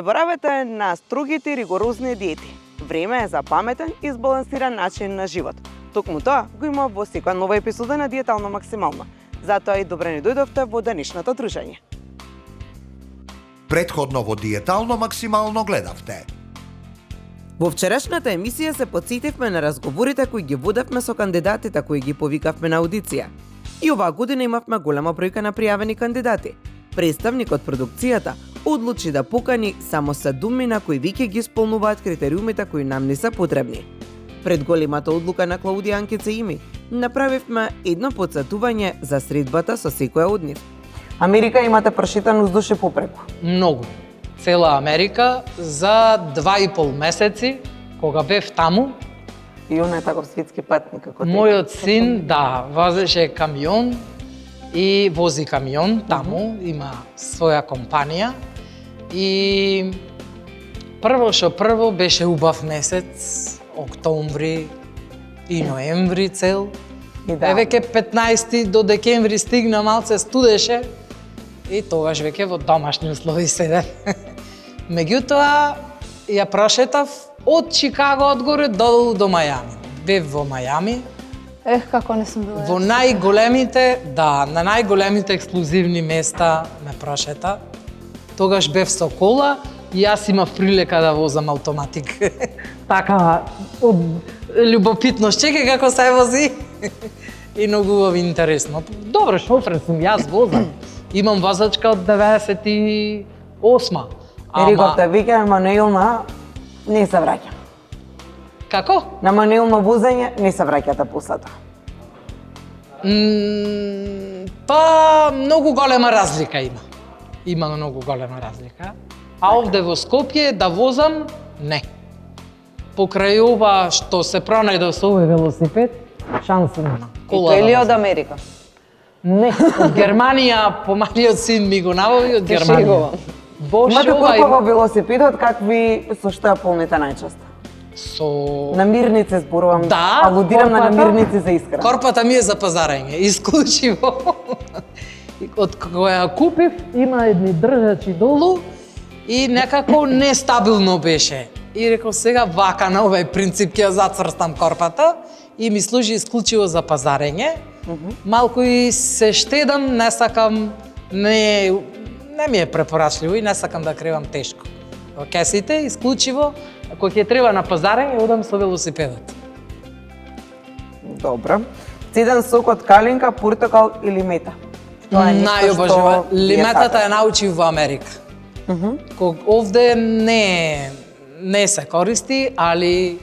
заборавете на строгите и ригорозни диети. Време е за паметен и збалансиран начин на живот. Токму тоа го има во секоја нова епизода на Диетално максимално. Затоа и добре ни дојдовте во денешното дружење. Претходно во Диетално максимално гледавте. Во вчерашната емисија се потсетивме на разговорите кои ги водевме со кандидатите кои ги повикавме на аудиција. И оваа година имавме голема бројка на пријавени кандидати. Представникот продукцијата одлучи да покани само 7 кои веќе ги исполнуваат критериумите кои нам не се потребни. Пред големата одлука на Клаудија Анкица Ими, направивме едно подсетување за средбата со секоја од нив. Америка имате прошетан уздуш и попреку. Многу. Цела Америка за 2,5 месеци, кога бев таму. И он е таков светски патник како Мојот син, да, возеше камион и вози камион таму, има своја компанија. И прво беше убав месец, октомври и ноември цел. Веќе 15 до декември стигна, малце студеше и тогаш веќе во домашни услови седев. Меѓутоа, ја прошетав од Чикаго одгоре долу до Мајами. Бев во Мајами. Како не сум била. Во најголемите, да, на најголемите ексклузивни места ме прошета. Тогаш бев со кола и јас имав прилика да возам автоматик. Така, од љубопитност, чекај како се вози. И многу интересно. Добро, шофер сум, јас возам. Имам возачка од 98-ма. Рикорте, веќе мануелна не се враќа. Како? На мануелно возење не се враќате после тоа. Па, многу голема разлика има. Има многу голема разлика. А овде во Скопје да возам, не. Покрај ова што се пронајдов со овој велосипед, шанса нема. Или од Америка? Не, од Германија, помалиот син ми го набави од Германија. Имате колку во велосипедот, какви со што ја полните најчесто? Со намирници зборувам, да, алудирам на намирници за исхрана. Корпата ми е за пазарење, исклучиво. Од која купив, има едни држачи долу и некако нестабилно беше. И реков сега вака на овој принцип ќе ја зацрстам корпата и ми служи исклучиво за пазарење. Малку и се штедам, не сакам, не ми е препорачливо и не сакам да кревам тешко. Во кесите, исклучиво, ако ќе треба на пазарење, одам со велосипедот. Добро. Цеден сок од калинка, портокал или мета? Најобожува. Лиметата ја научив во Америка. Овде не се користи, али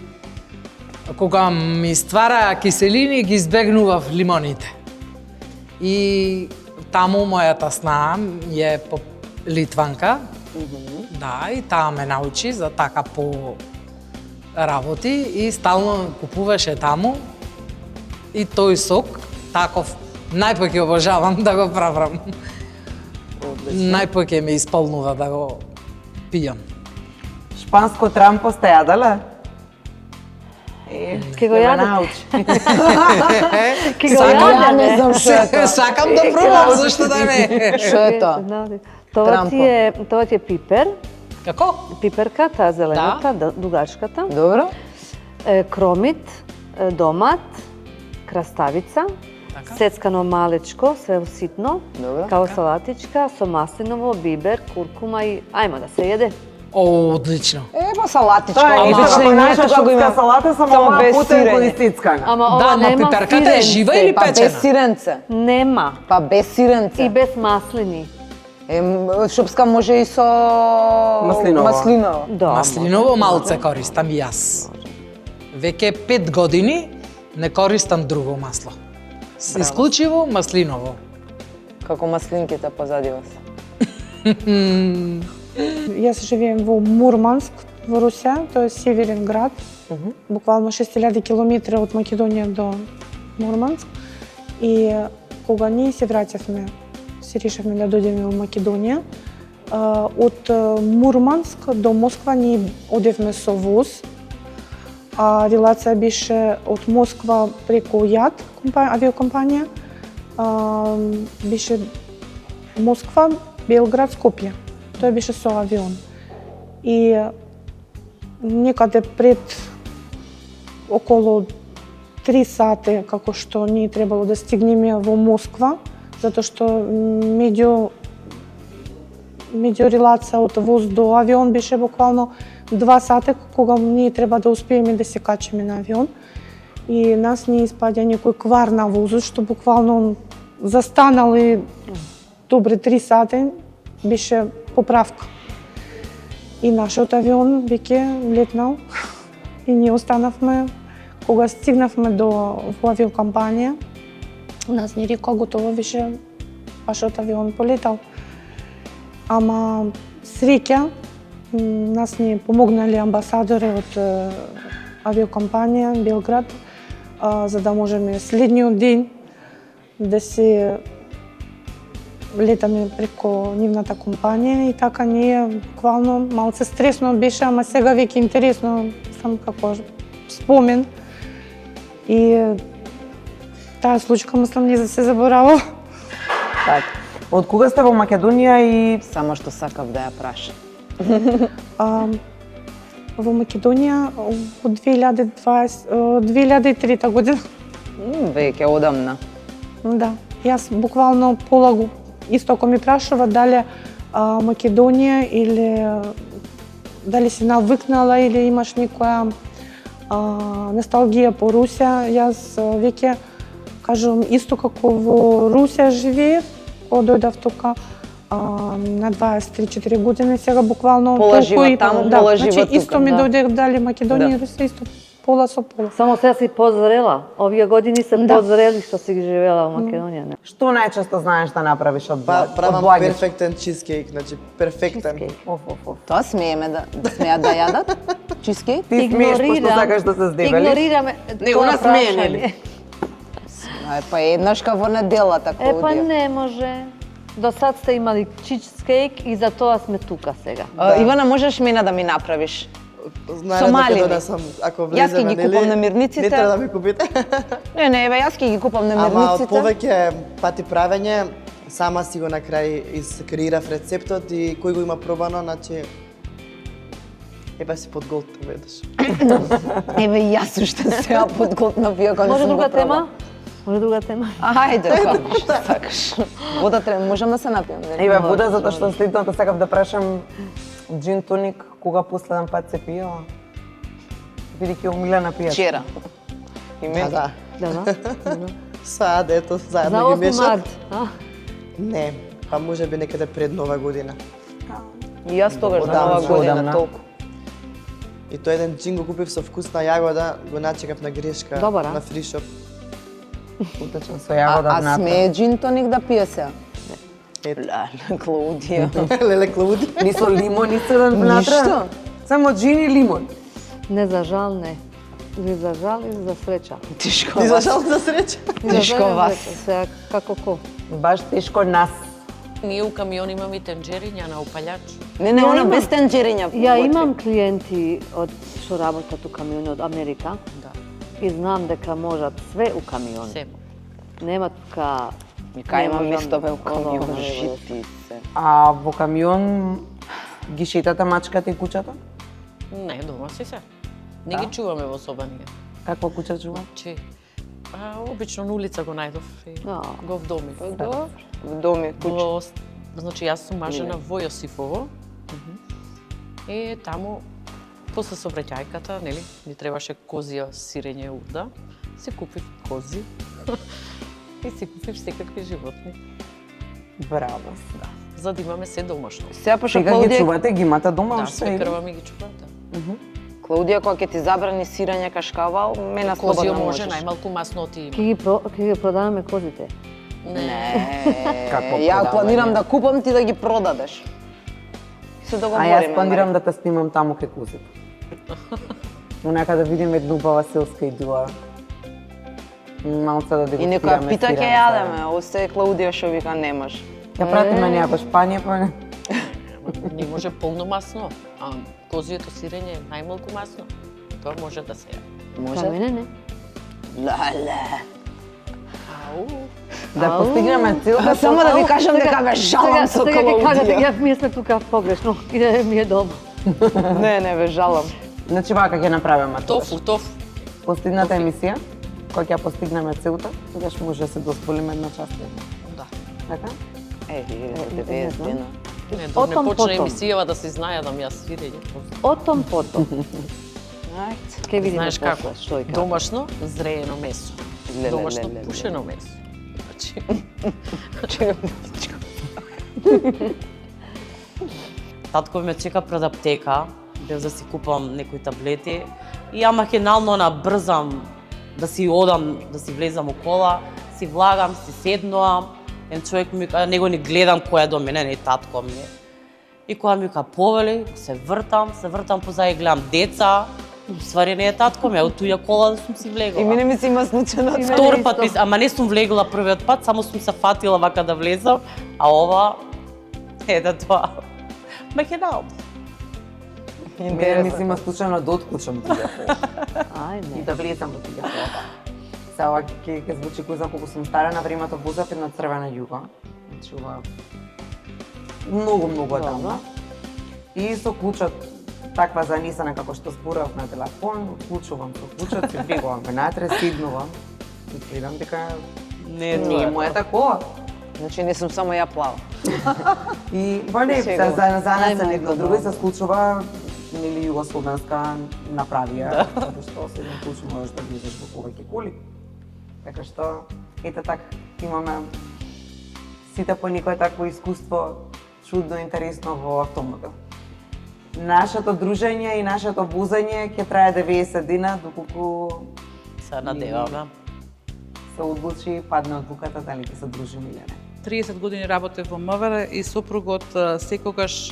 кога ми ствара киселини, ги избегнував лимоните. И таму мојата снаа е Литванка. Да, и таа ме научи за така по работи и стално купуваше таму. И тој сок, таков, најпоќе обожавам да го правам. Најпоќе ме исполнува да го пијам. Шпанско трампо сте јаделе? Ке го јадете? Ке го јадете? Не знам што е тоа. Сакам да пробам, зашто да не? Што е тоа? Тоа ти е пипер. Како? Пиперка, таа зелената, дугачката. Добро. Кромит, домат, краставица, сецкано малечко, све ситно, као салатичка, со маслиново, бибер, куркума и ајма да се једе. О, одлично. Ево салатичко. Тоа е исто наша шопска салата, само оваа пута е користицкана. Да, ама пиперката е жива или печена? Па без сиренце. Нема. Па без сиренце. И без маслини. Шопска може и со маслиново. Да. Маслиново малце користам и јас. Веќе 5 години не користам друго масло. Исклучиво маслиново. Како маслинките позади вас. Јас живеем во Мурманск, во Русија, тоа е северен град. Буквално 6000 километри од Македонија до Мурманск. И кога ние се враќавме, се решивме да дојдеме во Македонија, од Мурманск до Москва ние одевме со воз. Релација беше од Москва преку ЈАТ, авиокомпанија, беше Москва, Белград, Скопје. Тоа беше со авион. и некаде пред околу 3 сати како што ние требало да стигнеме во Москва, затоа што меѓурелација од воз до авион беше буквално 2 сати кога ние треба да успееме да се качиме на авион. И нас ни испаѓа некој квар на возот што буквално застанал и добре 3 сати беше поправка. И нашиот авион веќе летнал и ние останавме. Кога стигнавме во авиокомпанија, нас ни рекоа готово више вашиот авион полетал. Ама среќа, нас ни помогнале амбасадори од авиокомпанија Белград, за да можеме следниот ден да се летаме преко нивната компанија и така ние буквално малце стресно беше, ама сега веќе интересно, сам како спомен. И таа случка мислам не се заборава. Так. Од кога сте во Македонија и Само што сакав да ја прашам. Во Македонија од 2003 година. Веќе одамна. Да, јас буквално полагу исто ако ми прашува дали Македонија или дали си навикнала или имаш некоја носталгија по Русија, јас веќе кажувам исто како во Русија живеев, кога дојдов тука на 23-4 години, сега буквално Пола жива таму, пола жива значи, тука. исто ми дојде дали Македонија и Русија исто пола со пола. Само сега си позрела. Овие години се позрели што си ги живела во Македонија. Не? што најчесто знаеш да направиш од Правам благи? перфектен чизкейк, значи перфектен. Тоа смееме да смеат да јадат? Чизкейк? Ти смееш пошто сакаш да се здебелиш? Игнорираме Не, тоа она смее, прашање. нели? Па еднашка во неделата, Па Клаудија. не може. До сад сте имали чизкейк и за тоа сме тука сега. Ивана, можеш мене да ми направиш? Знаеш Со малини. да сам, ако Јас ќе влеземе, ги купам на мирниците. Не треба да ми купите. Не, еве, јас ќе ги купам на Ама од мирниците. повеќе пати правење, сама си го на крај искреирав рецептот и кој го има пробано, значи еба си подголтен веднаш. Еве, и јас уште сега подголтнав, иако не Може сум го друга пробала. тема? Може друга тема? Ајде, како што сакаш. Вода треба, можам да се напијам, нели? Еве вода, затоа што следното сакав да прашам джин тоник кога последен пат се пиела? Бидејќи омилена пијачка. Вчера. И Да, мене. да. Да. Сад, ето, За заедно ги 8 мешат. март. Не, па може би некаде пред Нова година. И јас тогаш за Одамна, нова година одамна. толку. И тој еден джин го купив со вкусна јагода, го начекав на грешка Добар, а? на фришоп. Утечен со јагода А внатре. смее джин тоник да пие сега? Ето. Леле, Клаудија. Леле Клауди. Ни со лимон и седен внатре. Ништо. Само джин и лимон. Не за жал, не. Или за жал, или за среќа. Тишко Ти за вас. жал за среќа. Или за Тешко жал, или за вас. среќа. Сега како ко? Баш тешко нас. Ние у камион имаме и тенџериња на упалјач. Не, не, Ја она имам. без тенџериња. Ја имам клиенти од што работат у камиони од Америка Да, и знам дека можат све у камиони. се. Нема тука... Кај не имам можам местове у да- камион, Оно, житице. А во камион ги шетате мачката и кучата? Не, дома си се. Не ги чуваме во соба ние. Каква куча чува? Чи, обично на улица го најдов и А. го вдомив. В доме, куќа. Во, значи јас сум мажена во Јосифово. И таму после сообраќајката, нели, ни требаше козија сирење урда. Си купив кози. И си купив секакви животни. Браво. Да, за да имаме се домашно. Сега пошто Сега ги Клаудија, чувате, ги имате дома Да, уште? све или? крва ми ги чува, да. Клаудија, кога ќе ти забрани сирење кашкавал, мене Козио слободно може, можеш. најмалку масноти има. Ќе ги продаваме козите. Не, Какво ја продавање? планирам да купам, ти да ги продадеш. Се А договориме. јас планирам да те снимам таму кај козите. Онека да видиме една убава селска идила. Малце да И дегустираме некоја пита ќе сирење јадеме, заедно. осте Клаудија што вика немаш. Ја пратиме неја Шпанија, па не. Не може полно масно, а козието сирење е најмалку масно. Тоа може да се јаде. Може? За мене не. Леле. Ау, Да постигнеме целта. Само да ви кажам дека ве жалам со Сега ќе кажете, Клаудија. ја ми сме тука погрешно и да ми е дома. Не, ве жалам. Значи вака ќе направиме Тофу. Последната емисија, која ќе постигнеме целта, тогаш може да се дозволиме една част. Да. Така? 90 дена. Не, док не Отом почне потом. емисијава да се знајадам јас свирење. Отом потом. Ајде. Ке видиме Знаеш како? после што и како. Домашно зреено месо. Леле, Домашно леле, пушено месо. Значи, татко ме чека пред аптека, бев да си купам некои таблети и ја махинално набрзам да си одам, да си влезам у кола, си влагам, си седнувам, еден човек ми каже, него не гледам кој е до мене, не татко ми е. И кога ми ка повели, се вртам позади, гледам деца, ствари не е татко ми, од туја кола да сум си влегла. И мене ми се има случајно. Втор пат, ама не сум влегла првиот пат, само сум се фатила вака да влезам, а ова, да тоа, махинално. Мене ми се има случајно да отклучам тие кола. Ајде. И да влезам во тие кола. Сега ќе звучи кој знае колку сум стара, на времето возев една црвена југа. Значи ова многу одамна. И со клучот таква занесена како што зборав на телефон, клучувам со клучот, се влегувам внатре, седнувам и гледам дека Не не е мојата кола. Значи не сум само ја плава. И вале се занесен едно Најмалку, друго и да. се случува нели југословенска направија, затоа што со еден клуч можеш да влезеш во повеќе коли. Така што ете така имаме сите по некое такво искуство чудно интересно во автомобил. Нашето дружење и нашето возење ќе трае 90 дена доколку се надеваме. се одлучи падне одлуката дали ќе се дружиме или не. 30 години работев во МВР и сопругот секогаш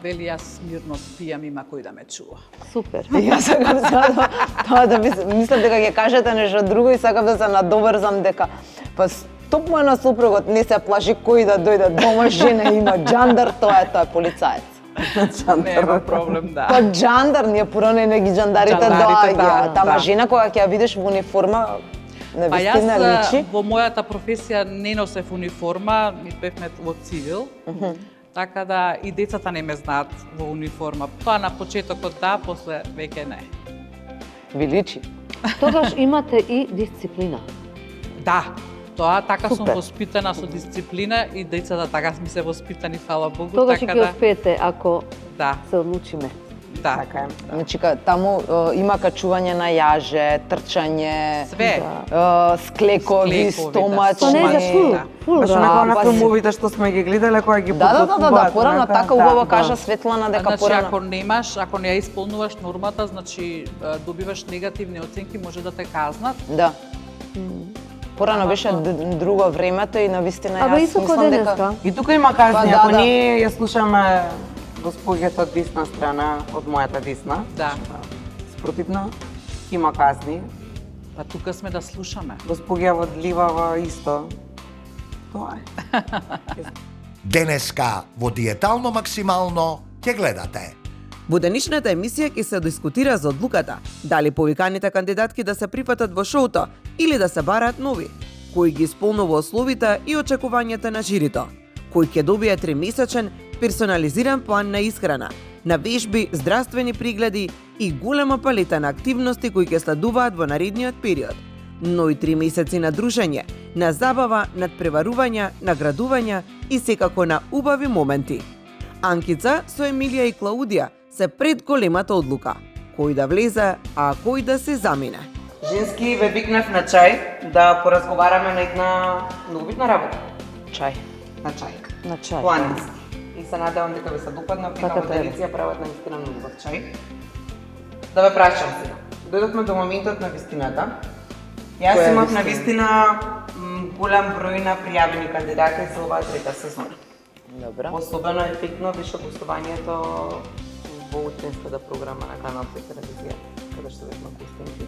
вели јас мирно спијам, има кој да ме чува. Супер. И јас сакам сега тоа да мислам дека ќе кажете нешто друго и сакам да се надоврзам дека па токму на сопругот не се плаши кој да дојде дома, жена има џандар, тоа е полицаец. Нема проблем, да. Па џандар, ние порано не ги џандарите Џандарите, доаѓа. Тама да. жена кога ќе ја видиш во униформа, Па навистина јас личи. во мојата професија не носев униформа, ми бевме во цивил. Така да и децата не ме знаат во униформа. Тоа на почетокот да, после веќе не. Ви личи. Тогаш имате и дисциплина. Да, тоа така сум Супер. воспитана со дисциплина и децата така сме се воспитани, фала Богу, Тогаш и така ќе да. успеете ако Да, се одлучиме. да. Така е. Значи таму има качување на јаже, трчање, Све. склекови, Склекови, да. стомачи. Тоа не е за фул, фул Баш онака на па филмовите што сме ги гледале кои ги Да, порано така убаво кажа да. Светлана дека Значи, порано. ако не ја исполнуваш нормата, значи добиваш негативни оценки, може да те казнат. Да. Порано беше друго времето и навистина Абе јас исто мислам кој дека денеска. И тука има казни, Па, да, ако да. ние ја слушаме госпоѓата од десна страна, од мојата десна, Да. спротивно, има казни. Па тука сме да слушаме. Госпоѓа од ливава исто. Тоа е. Денеска во Диетално максимално ќе гледате. Во денешната емисија ќе се дискутира за одлуката, дали повиканите кандидатки да се прифатат во шоуто или да се бараат нови, кој ги исполнува условите и очекувањата на жирито, кој ќе добие 3-месечен персонализиран план на исхрана, на вежби, здравствени пригледи и голема палета на активности кои ќе следуваат во наредниот период, но и 3 месеци на дружење, на забава, надпреварувања, наградувања и секако на убави моменти. Анкица со Емилија и Клаудија се пред големата одлука. Кој да влезе, а кој да се замине. Женски ве викнав на чај да поразговараме на една многу битна работа. чај. На чај. На чај. Планински. И се надевам дека ви се допадна, дека Така во треба. традиција прават наистина многу убав чај. Да ве прашам сега. Дојдовме до моментот на вистината. Јас Која имав на вистина? вистина голем број на пријавени кандидати за оваа трета сезона. Добро. Особено ефектно беше гостувањето во утринската програма на Канал 5 телевизија, каде што бевме гостинки,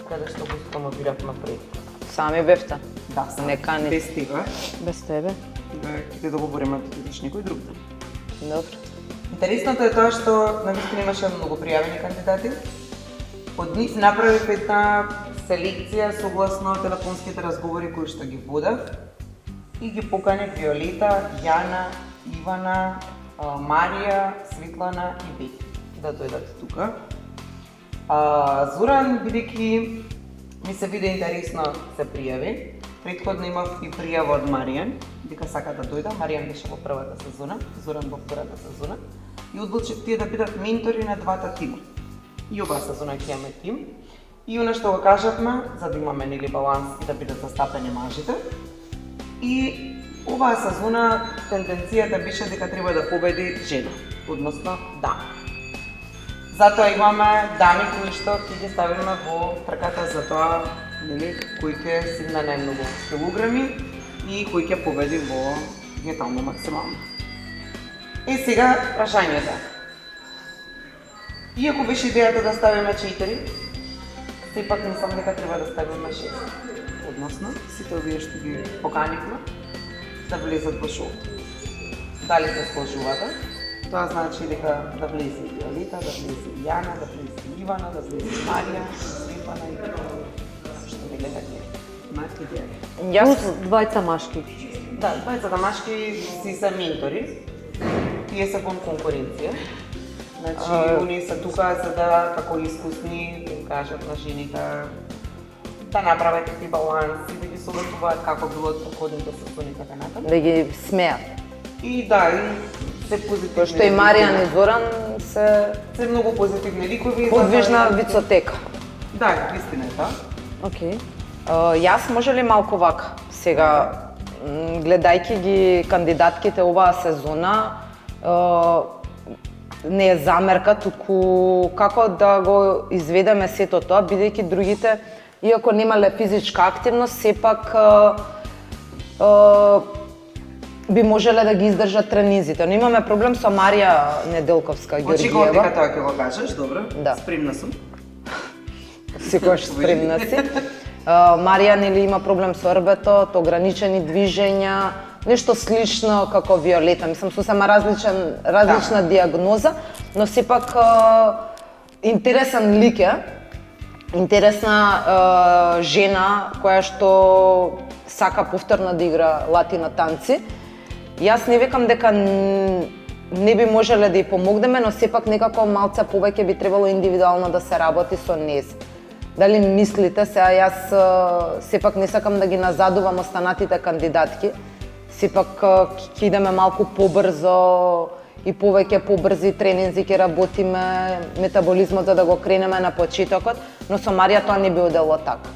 каде што го промовиравме пред. Сами бевте. Да, Не кани. без тебе. Без тебе. Ќе договориме да бидеш некој друг ден. Добро. Интересното е тоа што навистина имаше многу пријавени кандидати. Од нив направив една селекција согласно телефонските разговори кои што ги водев и ги поканив Виолета, Јана, Ивана, Марија, Светлана и Бети да дојдат тука. Зоран, бидејќи ми се биде интересно, се пријави. Претходно имав и пријава од Маријан, дека сака да дојде. Маријан беше во првата сезона, Зоран во втората сезона. И одлучив тие да бидат ментори на двата тима. И оваа сезона ќе имаме тим. И она што го кажавме, за да имаме нели баланс и да бидат застапени мажите. И оваа сезона тенденцијата беше дека треба да победи жена, односно дама. Затоа имаме дами кои што ќе ги ставиме во трката за тоа, нели, кој ќе стигне најмногу килограми и кој ќе победи во диетално максимално. И сега прашањето. Иако беше идејата да ставиме 4, сепак мислам дека треба да ставиме 6. Односно, сите овие што ги поканивме да влезат во шоуто. Дали се сложувате? Тоа значи дека да влезе и Виолета, да влезе и Јана, да влезе и Ивана, да влезе и Марија, Светлана и што ми гледате. Имате идеја? Плюс двајца машки. Да, двајцата машки си се ментори. Тие се кон конкуренција. Значи, они се тука за да, како искусни, да им кажат на жените да направат какви баланси, да ги советуваат како било предходните сезони и така натаму. Да ги смеат. И да, и се позитивни. Што и Маријан и Зоран се многу позитивни ликови. подвижна вицотека. Да, вистина е тоа. Океј. Јас може ли малку вака сега, гледајќи ги кандидатките оваа сезона, не е замерка, туку како да го изведеме сето тоа, бидејќи другите, иако немале физичка активност, сепак би можеле да ги издржат тренизите. Но имаме проблем со Марија Неделковска Ѓорѓиева. Очекувам дека тоа ќе го кажеш, добро. Да. Спремна сум. Секогаш спремна си. Марија нели има проблем со рбето, ограничени движења, нешто слично како Виолета, мислам сосема различна диагноза, но сепак интересен лик е, интересна жена која што сака повторно да игра латина танци. Јас не викам дека не би можеле да ја помогнеме, но сепак некако малце повеќе би требало индивидуално да се работи со нез. Дали мислите, сега јас сепак не сакам да ги назадувам останатите кандидатки, сепак ќе идеме малку побрзо и повеќе побрзи тренинзи ќе работиме, метаболизмот за да го кренеме на почетокот, но со Марија тоа не би одело така.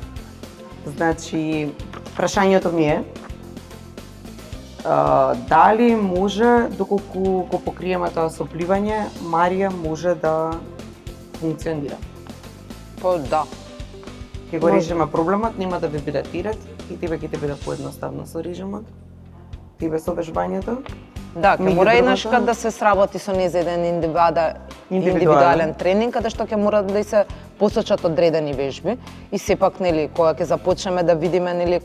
Значи, прашањето ми е дали може, доколку го покриеме тоа сопливање, Марија може да функционира? Да. Ќе го режеме проблемот, нема да ви биде тирет и тебе ќе ти биде поедноставно со режимот. Тебе со вежбањето. Да, ќе мора еднашка да се сработи со нез еден индивидуален тренинг, каде што ќе мора да се посочат одредени вежби и сепак нели кога ќе започнеме да видиме нели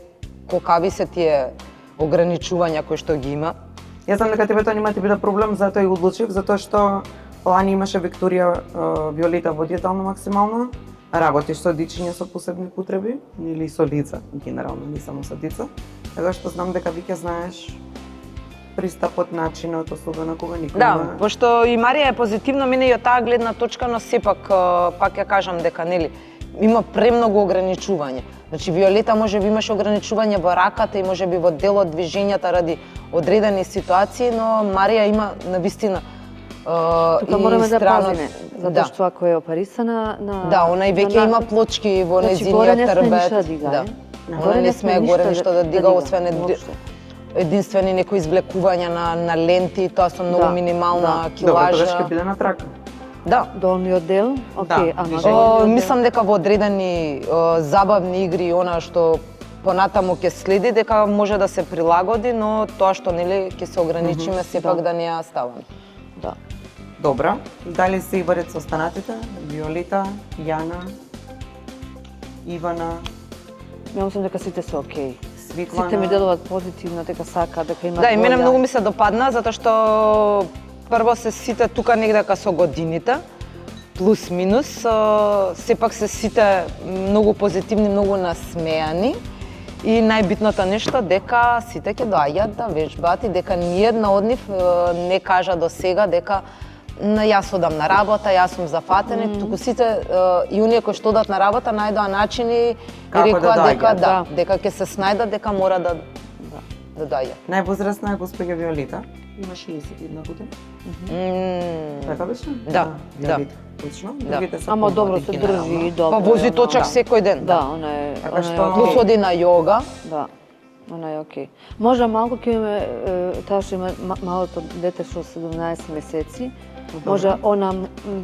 колкави се тие ограничувања кои што ги има. Јас знам дека тебе тоа нема ти биде проблем, затоа и одлучив, затоа што лани имаше Викторија Виолета во диетално максимално, работиш со дечиња со посебни потреби или со лица, генерално, не само со деца. Така што знам дека веќе знаеш пристапот, начинот, особено кога никој Да, пошто и Марија е позитивно мине и од таа гледна точка, но сепак пак ја кажам дека нели има премногу ограничувања. Значи Виолета може би имаше ограничување во раката и може би во дел од движењата ради одредени ситуации, но Марија има навистина Тука мораме да пазиме, затоа што ако е опарисана на Да, она и веќе има плочки во нејзиниот трбет. Да. Она не смее горе ништо да дига, освен единствени некои извлекувања на ленти, тоа со многу минимална килажа. Добро, тоа ќе биде на трака. Да. Долниот дел, окей, Мислам дека во одредени забавни игри и она што понатаму ќе следи, дека може да се прилагоди, но тоа што нели ќе се ограничиме сепак да не ја ставаме. Да. Добра. Дали се и барет со останатите? Виолета, Јана, Ивана? Ја мислам дека сите се окей. Светлана. Сите ми делуваат позитивно, дека сака, дека има Да, и мене многу ми се допадна, затоа што прво се сите тука негдека со годините, плюс минус, сепак се сите многу позитивни, многу насмеани И најбитното нешто дека сите ќе доаѓаат да вежбаат и дека ниедна од нив не кажа до сега дека јас одам на работа, јас сум зафатен, туку сите и оние кои што одат на работа најдоа начини и рекоа дека ќе се снајдат, дека мора да доаѓаат. Највозрастна е госпоѓа Виолета, има 61 година. Така беше? Да. Точно. Ама добро се држи, добро. Па вози точак секој ден. Да, она е. Плюс оди на јога. Да. Она е окей. Можда малку ќе имаме таа што има малото дете што 17 месеци. Може она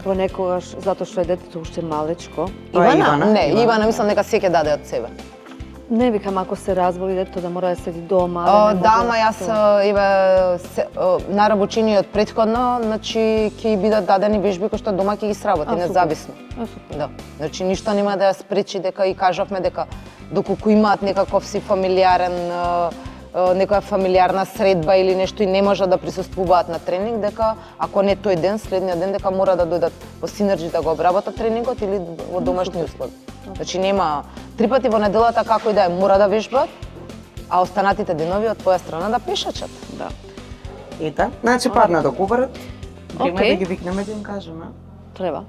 понекогаш затоа што е детето уште малечко. Ивана? Не, Ивана мислам дека се ќе даде од себе. Не викам ако се разболи детето да мора да седи дома. Да, ама јас нарабочениот претходно, значи ќе бидат дадени вежби кои што дома ќе ги сработи независно. Да. Значи ништо нема да ја спречи дека и кажавме дека доколку имаат некаков си фамилиарен некоја фамилиарна средба или нешто и не може да присуствуваат на тренинг, дека ако не тој ден, следниот ден дека мора да дојдат во Синерџи да го обработат тренингот или во домашни услови. Значи нема 3 пати во неделата како и да е мора да вежбаат, а останатите денови од твоја страна да пешачат. Да. Ета, значи падна до кубарот. Време да ги викнеме да им кажеме. Треба.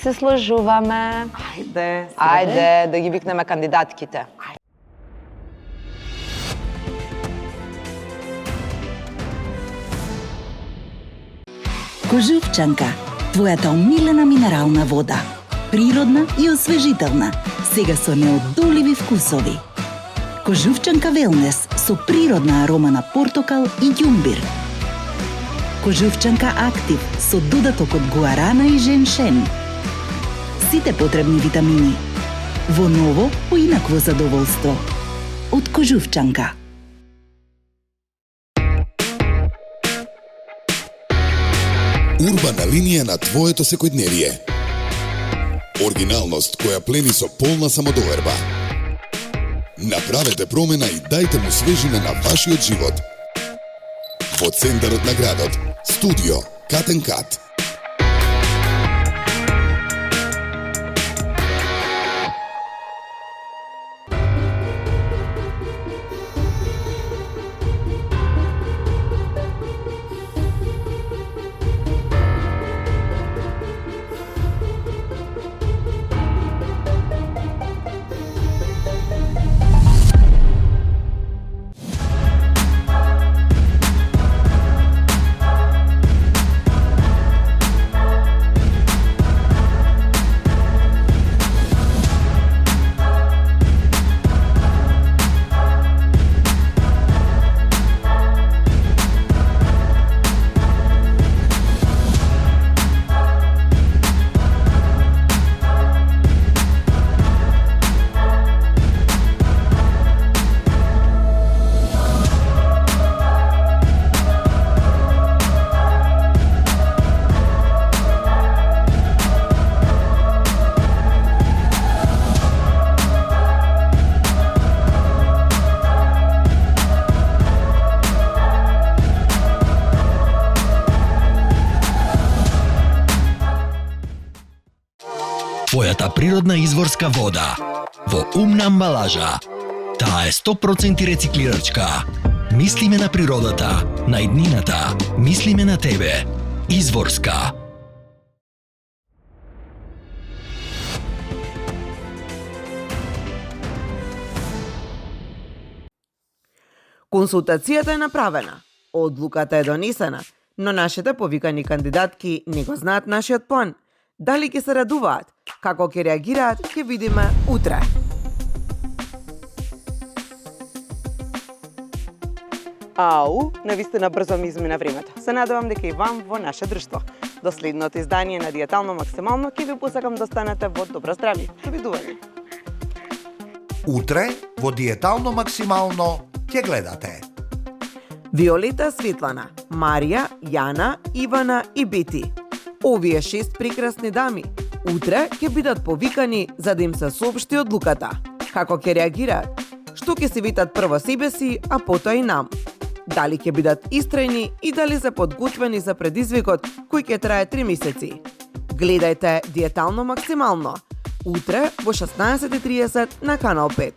Се сложуваме. Ајде да ги викнеме кандидатките. Кожувчанка, твојата омилена минерална вода. Природна и освежителна, сега со неодоливи вкусови. Кожувчанка Велнес со природна арома на портокал и ѓумбир. Кожувчанка Актив со додаток од гуарана и женшен. Сите потребни витамини. Во ново, поинакво задоволство. Од Кожувчанка. Урбана линија на твоето секојдневие. Оригиналност која плени со полна самодоверба. Направете промена и дајте му свежина на вашиот живот. Во центарот на градот, студио Cut & Cut. Твојата природна изворска вода во умна амбалажа. Таа е 100% рециклирачка. Мислиме на природата, на иднината, мислиме на тебе. Изворска. Консултацијата е направена, одлуката е донесена, но нашите повикани кандидатки не го знаат нашиот план. Дали ќе се радуваат, како ќе реагираат, ќе видиме утре. Ау, навистина брзо ми измина времето. Се надевам дека и вам во наше друштво. До следното издание на Диетално максимално ќе ви посакам да останете во добро здравје. Довидување. Утре во Диетално максимално ќе гледате Виолета, Светлана, Марија, Јана, Ивана и Бети. Овие 6 прекрасни дами утре ќе бидат повикани за да им се соопшти одлуката. Како ќе реагираат? Што ќе се витат прво себе си, а потоа и нам? Дали ќе бидат истрајни и дали се подготвени за предизвикот кој ќе трае 3 месеци? Гледајте Диетално максимално утре во 16:30 на Канал 5.